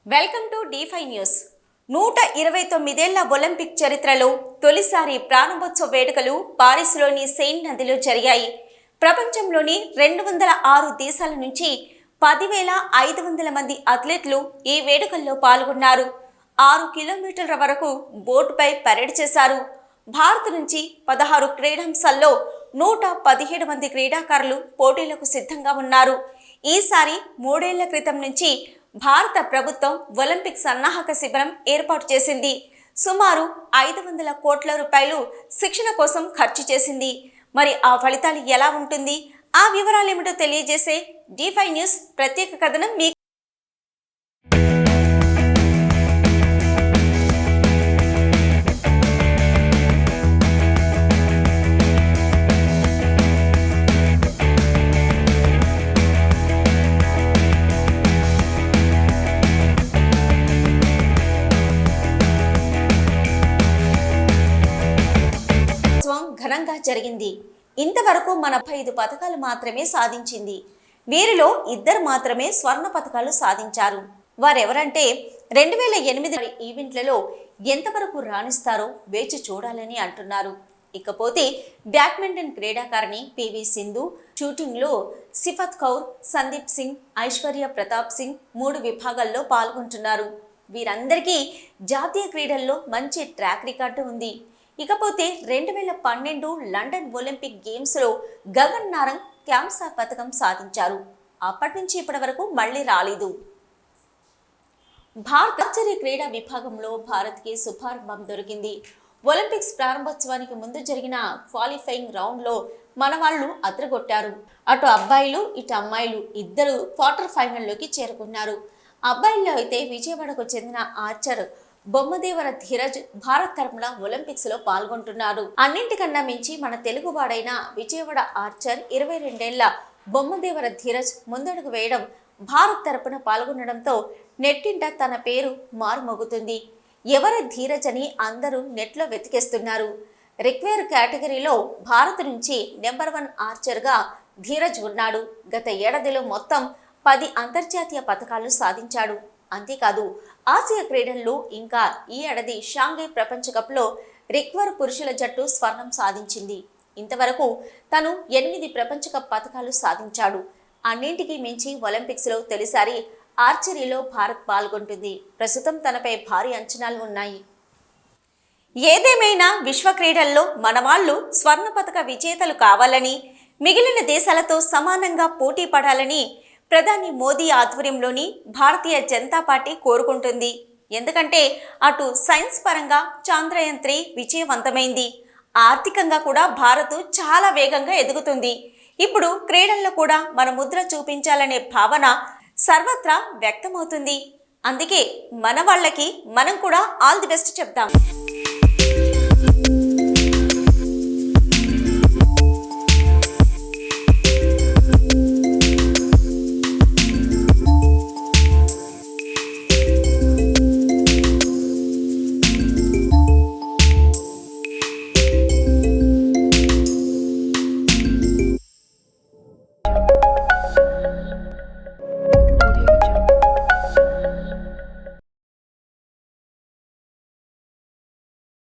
Welcome to D5 news. 129 Olympic చరిత్రలో తొలిసారి ప్రారంభోత్సవ వేడుకలు పారిస్లోని సెయింట్ నదిలో జరిగాయి. ప్రపంచంలోని 206 దేశాల నుంచి 10,500 మంది అథ్లెట్లు ఈ వేడుకల్లో పాల్గొన్నారు. 6 కిలోమీటర్ల వరకు బోటుపై పరేడ్ చేశారు. భారత్ నుంచి 16 క్రీడాంశాల్లో 117 మంది క్రీడాకారులు పోటీలకు సిద్ధంగా ఉన్నారు. ఈసారి 3 ఏళ్ల క్రితం నుంచి భారత ప్రభుత్వం ఒలింపిక్ సన్నాహక శిబిరం ఏర్పాటు చేసింది. సుమారు 500 కోట్ల రూపాయలు శిక్షణ కోసం ఖర్చు చేసింది. మరి ఆ ఫలితాలు ఎలా ఉంటుంది, ఆ వివరాలు ఏమిటో తెలియజేసే D5 న్యూస్ ప్రత్యేక కథనం మీకు. ఘనంగా జరిగింది. ఇంతవరకు మన 5 పథకాలు మాత్రమే సాధించింది. వీరిలో 2 మాత్రమే స్వర్ణ పథకాలు సాధించారు. వారెవరంటే 2008 ఈవెంట్లలో ఎంతవరకు రాణిస్తారో వేచి చూడాలని అంటున్నారు. ఇకపోతే బ్యాడ్మింటన్ క్రీడాకారిణి PV సింధు, షూటింగ్లో సిఫత్ కౌర్, సందీప్ సింగ్, ఐశ్వర్య ప్రతాప్ సింగ్ 3 విభాగాల్లో పాల్గొంటున్నారు. వీరందరికీ జాతీయ క్రీడల్లో మంచి ట్రాక్ రికార్డు ఉంది. ఇకపోతే 2012 లండన్ ఒలింపిక్ గేమ్స్లో గగన్ నారంగ్ కాంస్య పథకం సాధించారు. అప్పటి నుంచి ఇప్పటి వరకు మళ్లీ రాలేదు. భారత ఆర్చరీ క్రీడా విభాగంలో భారత్కి శుభారంభం దొరికింది. ఒలింపిక్స్ ప్రారంభోత్సవానికి ముందు జరిగిన క్వాలిఫైయింగ్ రౌండ్లో మన వాళ్ళు అదరగొట్టారు. అటు అబ్బాయిలు ఇటు అమ్మాయిలు ఇద్దరు క్వార్టర్ ఫైనల్లోకి చేరుకున్నారు. అబ్బాయిల్లో అయితే విజయవాడకు చెందిన ఆర్చర్ బొమ్మదేవర ధీరజ్ భారత్ తరపున ఒలింపిక్స్ లో పాల్గొంటున్నారు. అన్నింటికన్నా మించి మన తెలుగువాడైన విజయవాడ ఆర్చర్ 22 ఏళ్ల బొమ్మదేవర ధీరజ్ ముందడుగు వేయడం, భారత్ తరపున పాల్గొనడంతో నెట్టింట తన పేరు మారుమోగుతుంది. ఎవరి ధీరజ్ అని అందరూ నెట్లో వెతికేస్తున్నారు. రిక్వేర్ కేటగిరీలో భారత్ నుంచి నెంబర్ 1 ఆర్చర్గా ధీరజ్ ఉన్నాడు. గత ఏడాదిలో మొత్తం 10 అంతర్జాతీయ పథకాలు సాధించాడు. అంతేకాదు, ఆసియా క్రీడల్లో ఇంకా ఈ ఏడాది షాంఘై ప్రపంచ కప్లో రిక్వర్ పురుషుల జట్టు స్వర్ణం సాధించింది. ఇంతవరకు తను 8 ప్రపంచ కప్ పథకాలు సాధించాడు. అన్నింటికీ మించి ఒలింపిక్స్లో తొలిసారి ఆర్చరీలో భారత్ పాల్గొంటుంది. ప్రస్తుతం తనపై భారీ అంచనాలు ఉన్నాయి. ఏదేమైనా విశ్వ క్రీడల్లో మన వాళ్ళు స్వర్ణ పథక విజేతలు కావాలని, మిగిలిన దేశాలతో సమానంగా పోటీ పడాలని ప్రధాని మోదీ ఆధ్వర్యంలోని భారతీయ జనతా పార్టీ కోరుకుంటుంది. ఎందుకంటే అటు సైన్స్ పరంగా చంద్రయాన్-3 విజయవంతమైంది. ఆర్థికంగా కూడా భారత్ చాలా వేగంగా ఎదుగుతుంది. ఇప్పుడు క్రీడల్లో కూడా మన ముద్ర చూపించాలనే భావన సర్వత్రా వ్యక్తమవుతుంది. అందుకే మన వాళ్ళకి మనం కూడా ఆల్ ది బెస్ట్ చెప్దాం.